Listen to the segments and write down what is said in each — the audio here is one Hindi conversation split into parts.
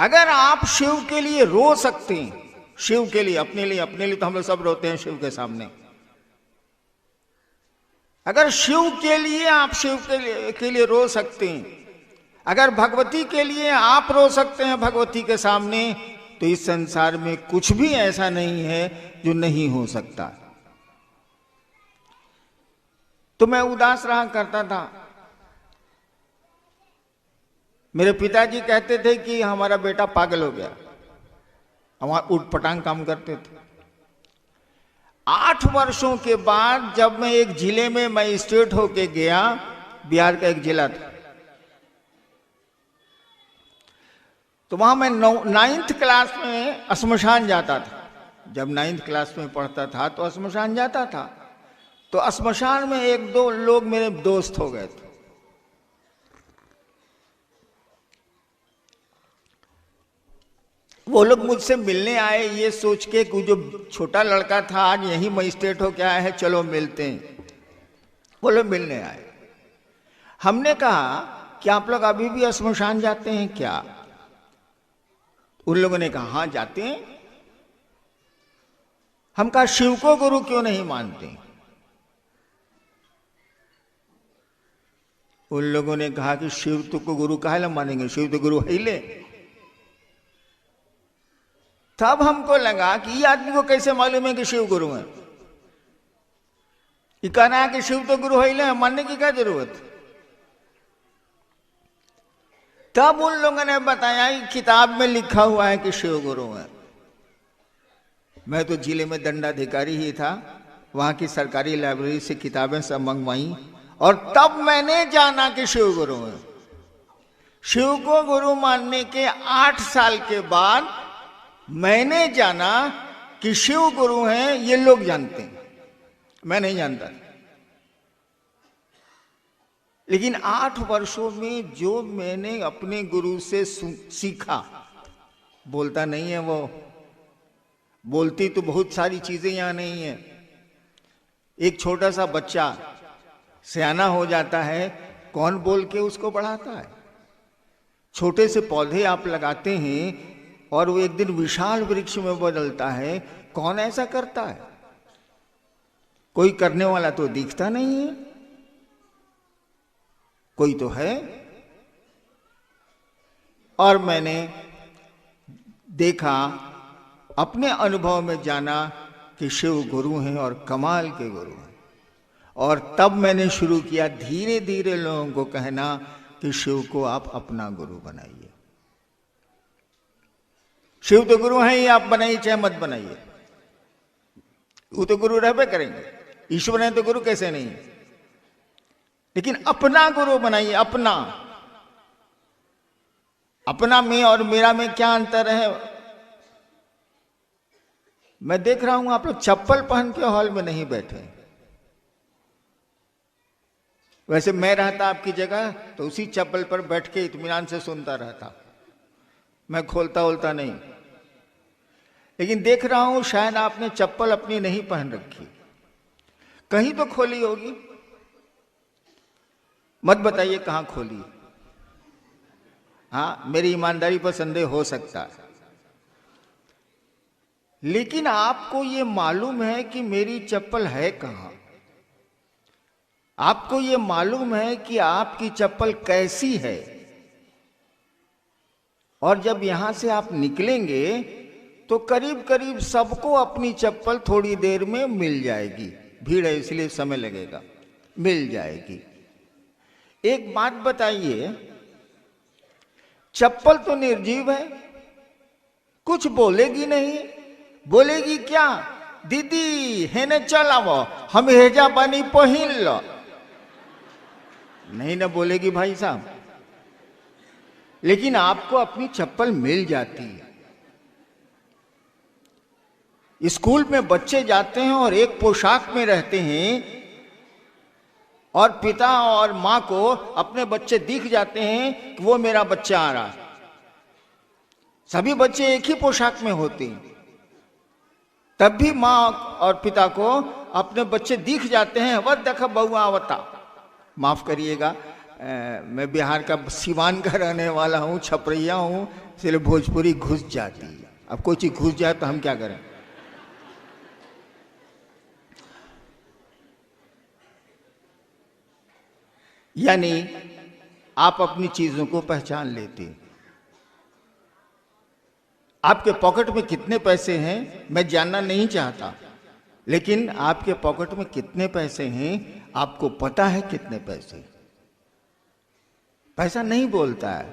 अगर आप शिव के लिए रो सकते हैं, शिव के लिए, अपने लिए तो हम लोग सब रोते हैं शिव के सामने। अगर शिव के लिए आप शिव के लिए रो सकते हैं, अगर भगवती के लिए आप रो सकते हैं भगवती के सामने, तो इस संसार में कुछ भी ऐसा नहीं है जो नहीं हो सकता। तो मैं उदास रहा करता था। मेरे पिताजी कहते थे कि हमारा बेटा पागल हो गया, वहां उठ पटांग काम करते थे। 8 वर्षों के बाद जब मैं एक जिले में मजिस्ट्रेट होके गया, बिहार का एक जिला था, तो वहां मैं 9th क्लास में श्मशान जाता था। जब 9th क्लास में पढ़ता था तो श्मशान जाता था। तो श्मशान में 1-2 लोग मेरे दोस्त हो गए थे। वो लोग मुझसे मिलने आए ये सोच के कि जो छोटा लड़का था आज यही मजिस्ट्रेट हो के आया है, चलो मिलते हैं। वो लोग मिलने आए। हमने कहा कि आप लोग अभी भी श्मशान जाते हैं क्या? उन लोगों ने कहा हाँ जाते हैं। हम कहा शिव को गुरु क्यों नहीं मानते? उन लोगों ने कहा कि शिव तो को गुरु काहे न मानेंगे, शिव तो गुरु है ही ले। तब हमको लगा कि ये आदमी को कैसे मालूम है कि शिव गुरु है? ये कहना है कि शिव तो गुरु है ही ले, मानने की क्या जरूरत? तब उन लोगों ने बताया कि किताब में लिखा हुआ है कि शिव गुरु है। मैं तो जिले में दंडाधिकारी ही था, वहां की सरकारी लाइब्रेरी से किताबें सब मंगवाई और तब मैंने जाना कि शिव गुरु है। शिव को गुरु मानने के 8 साल के बाद मैंने जाना कि शिव गुरु हैं, ये लोग जानते हैं, मैं नहीं जानता। लेकिन 8 वर्षों में जो मैंने अपने गुरु से सीखा, बोलता नहीं है वो, बोलती तो बहुत सारी चीजें यहां नहीं है। एक छोटा सा बच्चा सयाना हो जाता है, कौन बोल के उसको बढ़ाता है? छोटे से पौधे आप लगाते हैं और वो एक दिन विशाल वृक्ष में बदलता है, कौन ऐसा करता है? कोई करने वाला तो दिखता नहीं है, कोई तो है। और मैंने देखा, अपने अनुभव में जाना कि शिव गुरु हैं और कमाल के गुरु हैं। और तब मैंने शुरू किया धीरे धीरे लोगों को कहना कि शिव को आप अपना गुरु बनाइए। शिव तो गुरु हैं ही, आप बनाइए चाहे मत बनाइए, वो तो गुरु रहबे करेंगे। ईश्वर है तो गुरु कैसे नहीं? लेकिन अपना गुरु बनाइए। अपना अपना में और मेरा में क्या अंतर है? मैं देख रहा हूं आप लोग चप्पल पहन के हॉल में नहीं बैठे। वैसे मैं रहता आपकी जगह तो उसी चप्पल पर बैठ के इत्मीनान से सुनता रहता, मैं खोलता ओलता नहीं। लेकिन देख रहा हूं शायद आपने चप्पल अपनी नहीं पहन रखी, कहीं तो खोली होगी। मत बताइए कहां खोली। हाँ, मेरी ईमानदारी पर संदेह हो सकता है, लेकिन आपको ये मालूम है कि मेरी चप्पल है कहां? आपको ये मालूम है कि आपकी चप्पल कैसी है? और जब यहां से आप निकलेंगे तो करीब करीब सबको अपनी चप्पल थोड़ी देर में मिल जाएगी। भीड़ है इसलिए समय लगेगा, मिल जाएगी। एक बात बताइए, चप्पल तो निर्जीव है, कुछ बोलेगी नहीं। बोलेगी क्या? दीदी हेने चल आवो, हम हेजा पानी पहिन लो। नहीं ना बोलेगी भाई साहब। लेकिन आपको अपनी चप्पल मिल जाती है। स्कूल में बच्चे जाते हैं और एक पोशाक में रहते हैं, और पिता और मां को अपने बच्चे दिख जाते हैं कि वो मेरा बच्चा आ रहा है। सभी बच्चे एक ही पोशाक में होते हैं, तब भी मां और पिता को अपने बच्चे दिख जाते हैं। वह देखा बउआ आवता, माफ करिएगा, मैं बिहार का सिवान का रहने वाला हूँ, छपरैया हूँ, इसलिए भोजपुरी घुस जाती है। अब कोई चीज घुस जाए तो हम क्या करें। यानी आप अपनी चीजों को पहचान लेते। आपके पॉकेट में कितने पैसे हैं मैं जानना नहीं चाहता, लेकिन आपके पॉकेट में कितने पैसे हैं आपको पता है कितने पैसे। पैसा नहीं बोलता है,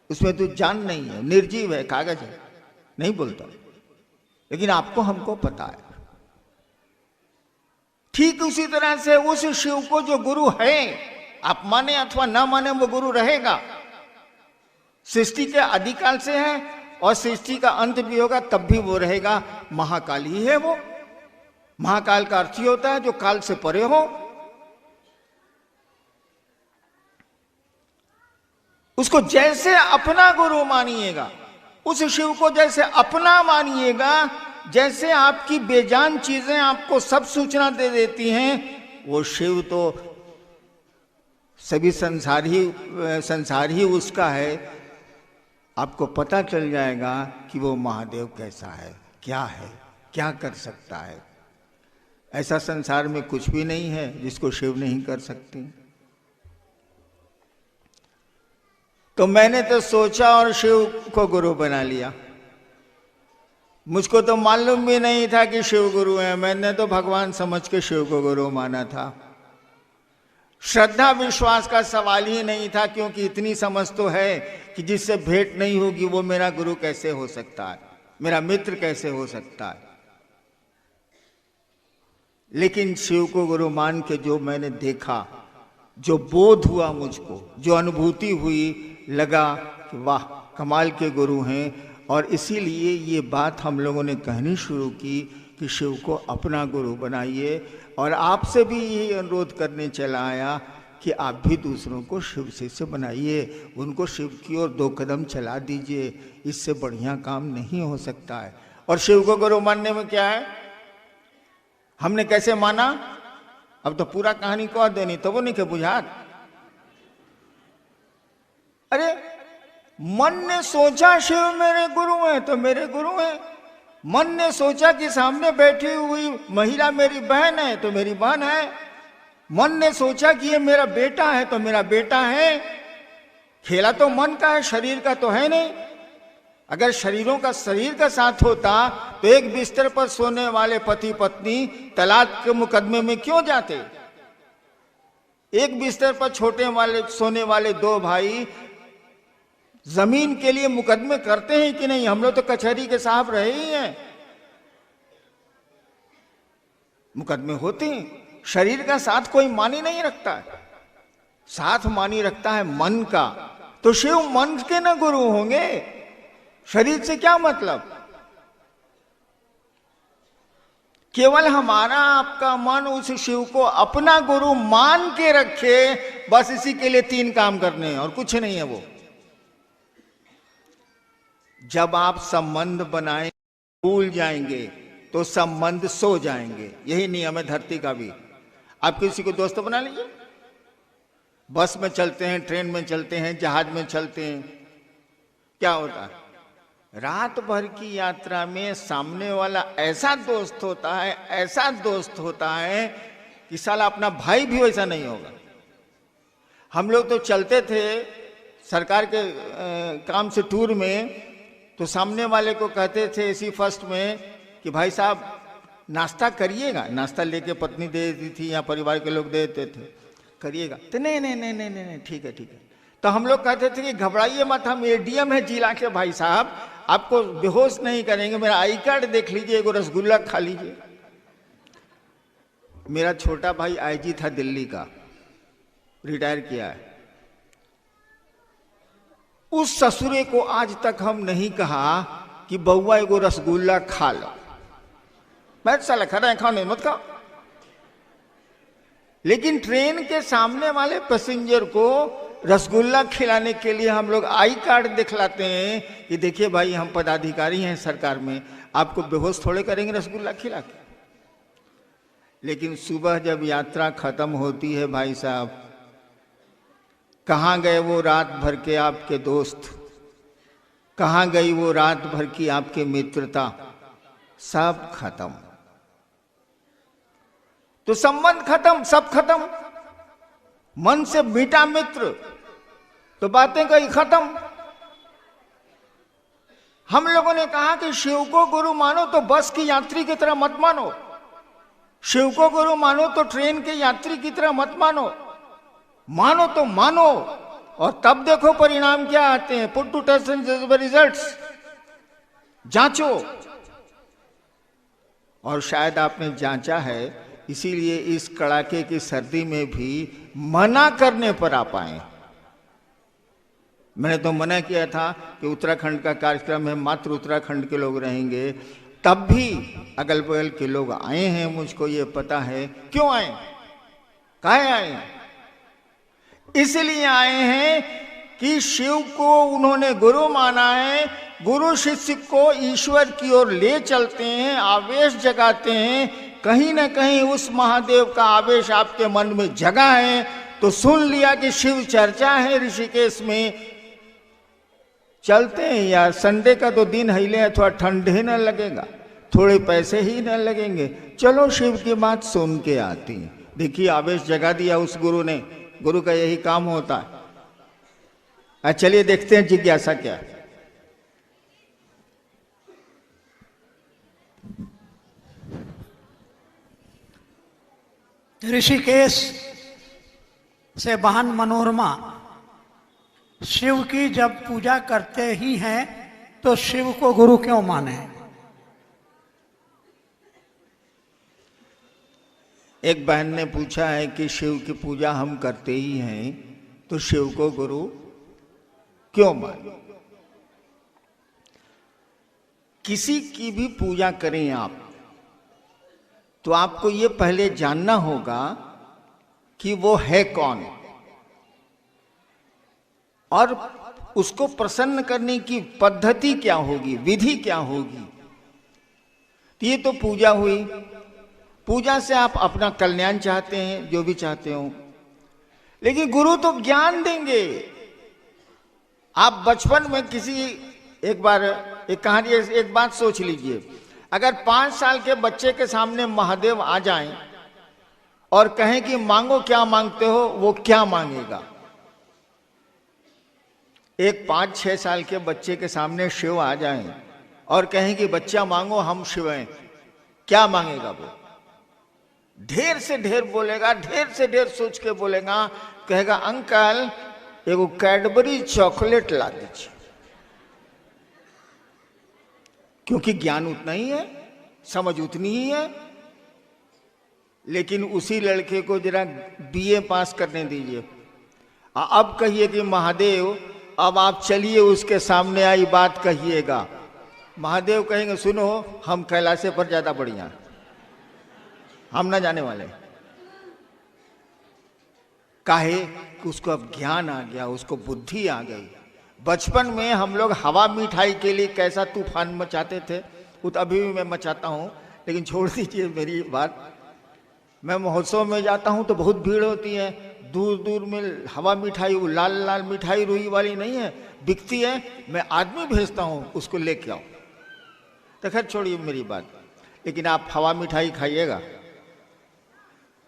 उसमें तो जान नहीं है, निर्जीव है, कागज है, नहीं बोलता, लेकिन आपको हमको पता है। ठीक उसी तरह से उस शिव को जो गुरु है, आप माने अथवा ना माने, वो गुरु रहेगा। सृष्टि के आदिकाल से है और सृष्टि का अंत भी होगा तब भी वो रहेगा। महाकाल ही है वो। महाकाल का अर्थ ही होता है जो काल से परे हो। उसको जैसे अपना गुरु मानिएगा, उस शिव को जैसे अपना मानिएगा, जैसे आपकी बेजान चीजें आपको सब सूचना दे देती हैं, वो शिव तो सभी संसार ही उसका है। आपको पता चल जाएगा कि वो महादेव कैसा है, क्या कर सकता है। ऐसा संसार में कुछ भी नहीं है जिसको शिव नहीं कर सकते। तो मैंने तो सोचा और शिव को गुरु बना लिया। मुझको तो मालूम भी नहीं था कि शिव गुरु है, मैंने तो भगवान समझ के शिव को गुरु माना था। श्रद्धा विश्वास का सवाल ही नहीं था, क्योंकि इतनी समझ तो है कि जिससे भेंट नहीं होगी वो मेरा गुरु कैसे हो सकता है, मेरा मित्र कैसे हो सकता है। लेकिन शिव को गुरु मान के जो मैंने देखा, जो बोध हुआ मुझको, जो अनुभूति हुई, लगा कि वाह कमाल के गुरु हैं। और इसीलिए ये बात हम लोगों ने कहनी शुरू की कि शिव को अपना गुरु बनाइए। और आपसे भी ये अनुरोध करने चला आया कि आप भी दूसरों को शिव शिष्य बनाइए, उनको शिव की ओर 2 कदम चला दीजिए। इससे बढ़िया काम नहीं हो सकता है। और शिव को गुरु मानने में क्या है, हमने कैसे माना, अब तो पूरा कहानी कह देनी, तो वो नहीं के बुझात। अरे मन ने सोचा शिव मेरे गुरु हैं तो मेरे गुरु हैं। मन ने सोचा कि सामने बैठी हुई महिला मेरी बहन है तो मेरी बहन है। मन ने सोचा कि ये मेरा बेटा है तो मेरा बेटा है। खेला तो मन का है, शरीर का तो है नहीं। अगर शरीर का साथ होता तो एक बिस्तर पर सोने वाले पति पत्नी तलाक के मुकदमे में क्यों जाते। एक बिस्तर पर सोने वाले 2 भाई जमीन के लिए मुकदमे करते हैं कि नहीं। हम लोग तो कचहरी के साहब रहे ही हैं, मुकदमे होते हैं। शरीर का साथ कोई मानी नहीं रखता है, साथ मानी रखता है मन का। तो शिव मन के न गुरु होंगे, शरीर से क्या मतलब। केवल हमारा आपका मन उस शिव को अपना गुरु मान के रखे, बस इसी के लिए 3 काम करने हैं और कुछ नहीं है। वो जब आप संबंध बनाए भूल जाएंगे तो संबंध सो जाएंगे। यही नियम है धरती का भी। आप किसी को दोस्त बना लीजिए, बस में चलते हैं, ट्रेन में चलते हैं, जहाज में चलते हैं, क्या होता है, रात भर की यात्रा में सामने वाला ऐसा दोस्त होता है कि साला अपना भाई भी वैसा नहीं होगा। हम लोग तो चलते थे सरकार के काम से टूर में, तो सामने वाले को कहते थे इसी फर्स्ट में कि भाई साहब नाश्ता करिएगा। नाश्ता लेके पत्नी दे देती थी या परिवार के लोग दे देते थे, करिएगा। तो नहीं ठीक है। तो हम लोग कहते थे कि घबराइए मत, हम एडीएम है जिला के भाई साहब, आपको बेहोश नहीं करेंगे, मेरा आई कार्ड देख लीजिए, एगो रसगुल्ला खा लीजिए। मेरा छोटा भाई आईजी था दिल्ली का, रिटायर किया है। उस ससुरे को आज तक हम नहीं कहा कि बउआ एगो रसगुल्ला खा लो। मैं साला खड़ा खाने मत खाओ। लेकिन ट्रेन के सामने वाले पैसेंजर को रसगुल्ला खिलाने के लिए हम लोग आई कार्ड दिखलाते हैं कि देखिए भाई हम पदाधिकारी हैं सरकार में, आपको बेहोश थोड़े करेंगे रसगुल्ला खिला के। लेकिन सुबह जब यात्रा खत्म होती है भाई साहब, कहाँ गए वो रात भर के आपके दोस्त, कहाँ गई वो रात भर की आपकी मित्रता, सब खत्म। तो संबंध खत्म, सब खत्म। मन से मिटा मित्र तो बातें गई खत्म। हम लोगों ने कहा कि शिव को गुरु मानो तो बस की यात्री की तरह मत मानो, शिव को गुरु मानो तो ट्रेन के यात्री की तरह मत मानो, मानो तो मानो और तब देखो परिणाम क्या आते हैं। पुट टू टेस्ट एंड जज द रिजल्ट्स, जांचो। और शायद आपने जांचा है, इसीलिए इस कड़ाके की सर्दी में भी मना करने पर आप आए। मैंने तो मना किया था कि उत्तराखंड का कार्यक्रम है, मात्र उत्तराखंड के लोग रहेंगे, तब भी अगल बगल के लोग आए हैं, मुझको ये पता है। क्यों आए, काहे आए? इसलिए आए हैं कि शिव को उन्होंने गुरु माना है, गुरु शिष्य को ईश्वर की ओर ले चलते हैं, आवेश जगाते हैं। कहीं ना कहीं उस महादेव का आवेश आपके मन में जगा है, तो सुन लिया कि शिव चर्चा है ऋषिकेश में, चलते हैं यार। संडे का तो दिन हिले है, थोड़ा ठंडे न लगेगा, थोड़े पैसे ही न लगेंगे, चलो शिव की बात सुन के आती है। देखिए आवेश जगा दिया उस गुरु ने, गुरु का यही काम होता है। चलिए देखते हैं जिज्ञासा क्या है। ऋषिकेश से बहन मनोरमा शिव की जब पूजा करते ही हैं तो शिव को गुरु क्यों माने? एक बहन ने पूछा है कि शिव की पूजा हम करते ही हैं तो शिव को गुरु क्यों माने? किसी की भी पूजा करें आप तो आपको ये पहले जानना होगा कि वो है कौन, और उसको प्रसन्न करने की पद्धति क्या होगी, विधि क्या होगी। तो ये तो पूजा हुई। पूजा से आप अपना कल्याण चाहते हैं, जो भी चाहते हो, लेकिन गुरु तो ज्ञान देंगे। आप बचपन में किसी, एक बार एक कहानी, एक बात सोच लीजिए, अगर 5 साल के बच्चे के सामने महादेव आ जाएं और कहें कि मांगो क्या मांगते हो, वो क्या मांगेगा? एक 5-6 साल के बच्चे के सामने शिव आ जाएं और कहें कि बच्चा मांगो हम शिव हैं, क्या मांगेगा वो? ढेर से ढेर बोलेगा, ढेर से ढेर सोच के बोलेगा, कहेगा अंकल एगो कैडबरी चॉकलेट ला दीजिए। क्योंकि ज्ञान उतना ही है, समझ उतनी ही है। लेकिन उसी लड़के को जरा बीए पास करने दीजिए, अब कहिए कि महादेव अब आप चलिए उसके सामने आई बात कहिएगा। महादेव कहेंगे सुनो हम कैलाशे पर ज्यादा बढ़िया, हम ना जाने वाले। काहे कि उसको अब ज्ञान आ गया, उसको बुद्धि आ गई। बचपन में हम लोग हवा मिठाई के लिए कैसा तूफान मचाते थे, वो तो अभी भी मैं मचाता हूँ, लेकिन छोड़ दीजिए मेरी बात। मैं महोत्सव में जाता हूँ तो बहुत भीड़ होती है, दूर दूर में हवा मिठाई, वो लाल लाल मिठाई रुई वाली नहीं है, बिकती है, मैं आदमी भेजता हूँ उसको लेके आओ। तो खैर छोड़िए मेरी बात, लेकिन आप हवा मिठाई खाइएगा,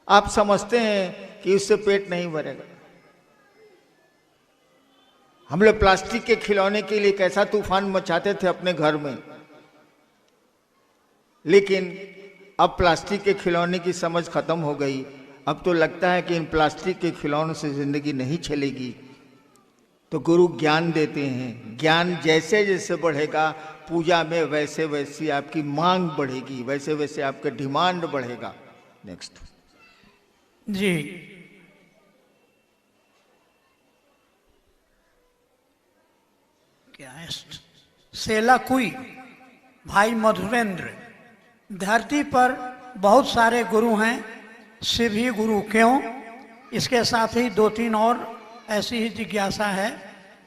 आप समझते हैं कि उससे पेट नहीं भरेगा। हम लोग प्लास्टिक के खिलौने के लिए कैसा तूफान मचाते थे अपने घर में, लेकिन अब प्लास्टिक के खिलौने की समझ खत्म हो गई। अब तो लगता है कि इन प्लास्टिक के खिलौनों से जिंदगी नहीं चलेगी। तो गुरु ज्ञान देते हैं, ज्ञान जैसे जैसे बढ़ेगा पूजा में वैसे वैसे आपकी मांग बढ़ेगी, वैसे वैसे आपका डिमांड बढ़ेगा। नेक्स्ट जी, क्या है? सेला कुई भाई मधुरेंद्र, धरती पर बहुत सारे गुरु हैं, शिव ही गुरु क्यों? इसके साथ ही 2-3 और ऐसी ही जिज्ञासा है।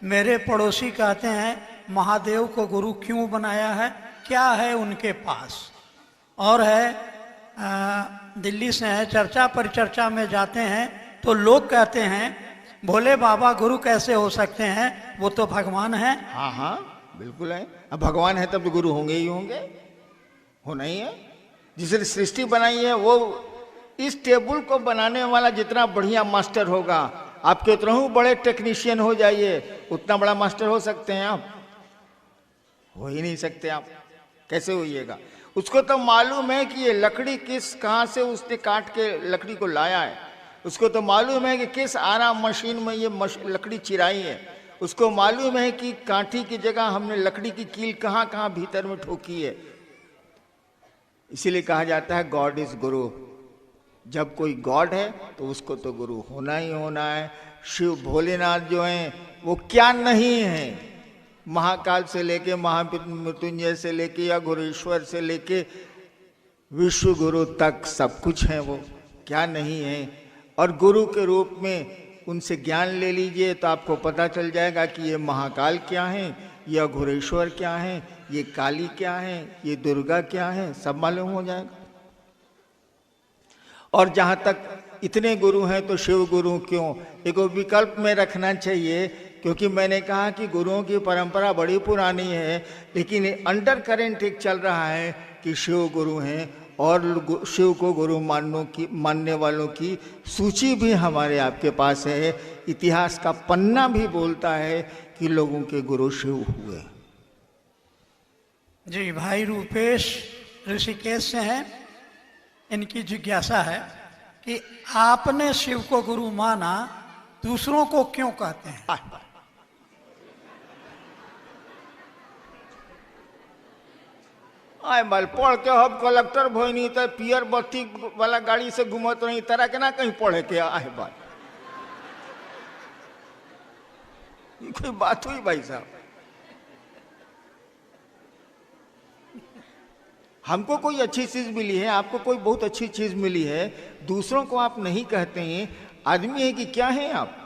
मेरे पड़ोसी कहते हैं महादेव को गुरु क्यों बनाया है, क्या है उनके पास? और है दिल्ली से है, चर्चा परिचर्चा में जाते हैं तो लोग कहते हैं भोले बाबा गुरु कैसे हो सकते हैं, वो तो भगवान है। हाँ हाँ बिल्कुल है। अब भगवान है तब तो गुरु होंगे ही होंगे, होना ही है। जिसने सृष्टि बनाई है वो, इस टेबल को बनाने वाला जितना बढ़िया मास्टर होगा, आप कितना बड़े टेक्नीशियन हो जाइए, उतना बड़ा मास्टर हो सकते हैं आप? हो ही नहीं सकते आप। कैसे होइएगा? उसको तो मालूम है कि ये लकड़ी कहाँ से उसने काट के लकड़ी को लाया है, उसको तो मालूम है कि किस आराम मशीन में ये लकड़ी चिराई है, उसको मालूम है कि कांटी की जगह हमने लकड़ी की कील कहाँ कहाँ भीतर में ठोकी है। इसीलिए कहा जाता है गॉड इज गुरु। जब कोई गॉड है तो उसको तो गुरु होना ही होना है। शिव भोलेनाथ जो हैं वो क्या नहीं है, महाकाल से लेके महामृत्युंजय से लेके या गुरुश्वर से लेके विश्व गुरु तक सब कुछ है, वो क्या नहीं है। और गुरु के रूप में उनसे ज्ञान ले लीजिए तो आपको पता चल जाएगा कि ये महाकाल क्या है, ये अघोरेश्वर क्या है, ये काली क्या है, ये दुर्गा क्या है, सब मालूम हो जाएगा। और जहाँ तक इतने गुरु हैं तो शिव गुरु क्यों, एक विकल्प में रखना चाहिए, क्योंकि मैंने कहा कि गुरुओं की परंपरा बड़ी पुरानी है, लेकिन अंडर करेंट एक चल रहा है कि शिव गुरु हैं और शिव को गुरु मानने वालों की सूची भी हमारे आपके पास है। इतिहास का पन्ना भी बोलता है कि लोगों के गुरु शिव हुए। जी, भाई रूपेश ऋषिकेश से हैं। इनकी जिज्ञासा है कि आपने शिव को गुरु माना, दूसरों को क्यों कहते हैं? आए बाल पढ़ के हम कलेक्टर भोई नहीं तो पियर बत्ती वाला गाड़ी से घूमत नहीं, तरह के ना कहीं पढ़े के आए बाल। ये कोई बात हुई भाई साहब? हमको कोई अच्छी चीज मिली है, आपको कोई बहुत अच्छी चीज मिली है, दूसरों को आप नहीं कहते हैं। आदमी है कि क्या है आप?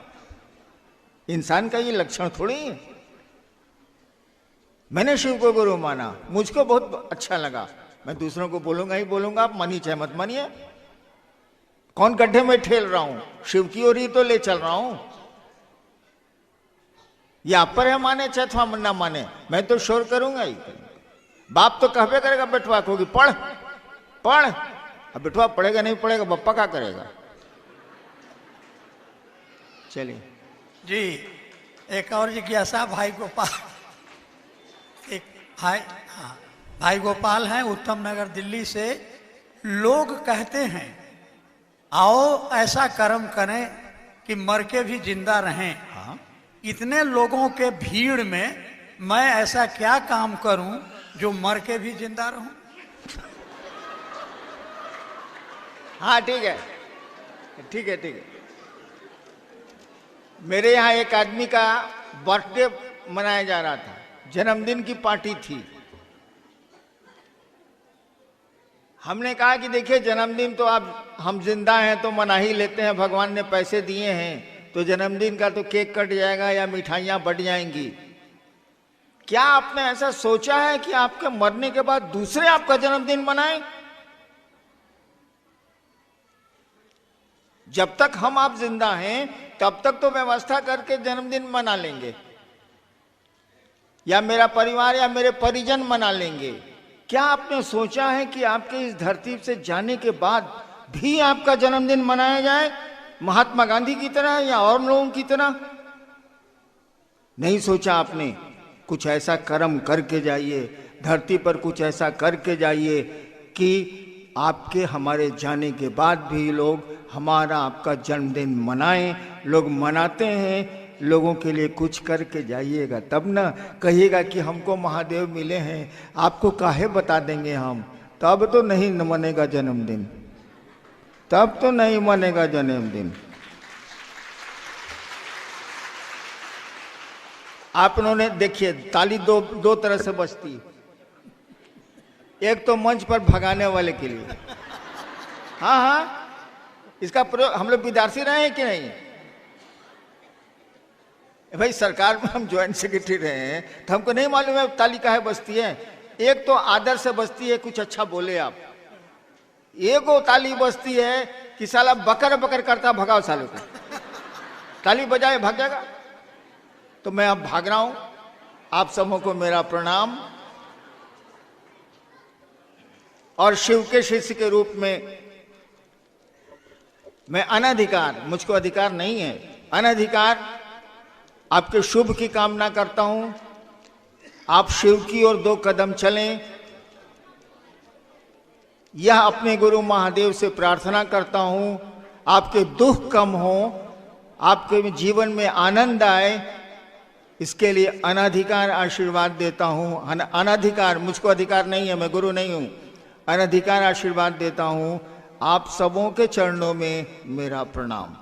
इंसान का ये लक्षण थोड़ी है। मैंने शिव को गुरु माना, मुझको बहुत अच्छा लगा, मैं दूसरों को बोलूंगा ही बोलूंगा, आप मानिए चाहे मत मानिए। कौन गड्ढे में ठेल रहा हूं, शिव की ओर ही तो ले चल रहा हूं। ये आप पर है माने चाहे थोड़ा ना माने, मैं तो शोर करूंगा ही। बाप तो कहबे करेगा बेटवा को कि पढ़ पढ़, अब बेटवा पढ़ेगा नहीं पढ़ेगा, बप्पा क्या करेगा? चलिए जी, एक और जिज्ञासा भाई गोपाल, एक भाई गोपाल हैं उत्तम नगर दिल्ली से। लोग कहते हैं आओ ऐसा कर्म करें कि मर के भी जिंदा रहें। हाँ, इतने लोगों के भीड़ में मैं ऐसा क्या काम करूं जो मर के भी जिंदा रहूं? हाँ ठीक है ठीक है ठीक है। मेरे यहाँ एक आदमी का बर्थडे मनाया जा रहा था, जन्मदिन की पार्टी थी। हमने कहा कि देखिए जन्मदिन तो आप हम जिंदा हैं तो मना ही लेते हैं, भगवान ने पैसे दिए हैं तो जन्मदिन का तो केक कट जाएगा या मिठाइयां बढ़ जाएंगी। क्या आपने ऐसा सोचा है कि आपके मरने के बाद दूसरे आपका जन्मदिन मनाएं? जब तक हम आप जिंदा हैं तब तक तो व्यवस्था करके जन्मदिन मना लेंगे, या मेरा परिवार या मेरे परिजन मना लेंगे। क्या आपने सोचा है कि आपके इस धरती से जाने के बाद भी आपका जन्मदिन मनाया जाए, महात्मा गांधी की तरह या और लोगों की तरह? नहीं सोचा आपने। कुछ ऐसा कर्म करके जाइए, धरती पर कुछ ऐसा करके जाइए कि आपके हमारे जाने के बाद भी लोग हमारा आपका जन्मदिन मनाएं। लोग मनाते हैं, लोगों के लिए कुछ करके जाइएगा, तब ना कहिएगा कि हमको महादेव मिले हैं, आपको काहे बता देंगे हम। तब तो नहीं मनेगा जन्मदिन, तब तो नहीं मनेगा जन्मदिन। आप उन्होंने देखिए ताली दो तरह से बजती है। एक तो मंच पर भगाने वाले के लिए, हाँ हाँ, इसका प्रयोग हम लोग विद्यार्थी रहे हैं कि नहीं? भाई सरकार में हम ज्वाइंट सेक्रेटरी रहे हैं तो हमको नहीं मालूम है ताली काहे बजती है। एक तो आदर से बजती है, कुछ अच्छा बोले आप। एक वो ताली बजती है कि साला बकर बकर करता भगाओ सालों को। ताली बजाए भागेगा। तो मैं अब भाग रहा हूं। आप सबों को मेरा प्रणाम। और शिव के शिष्य के रूप में मैं अनधिकार, मुझको अधिकार नहीं है, अनधिकार आपके शुभ की कामना करता हूं। आप शिव की ओर 2 कदम चलें, यह अपने गुरु महादेव से प्रार्थना करता हूं। आपके दुख कम हो, आपके जीवन में आनंद आए, इसके लिए अनधिकार आशीर्वाद देता हूं। अनधिकार, मुझको अधिकार नहीं है, मैं गुरु नहीं हूं। अनधिकार आशीर्वाद देता हूं। आप सबों के चरणों में मेरा प्रणाम।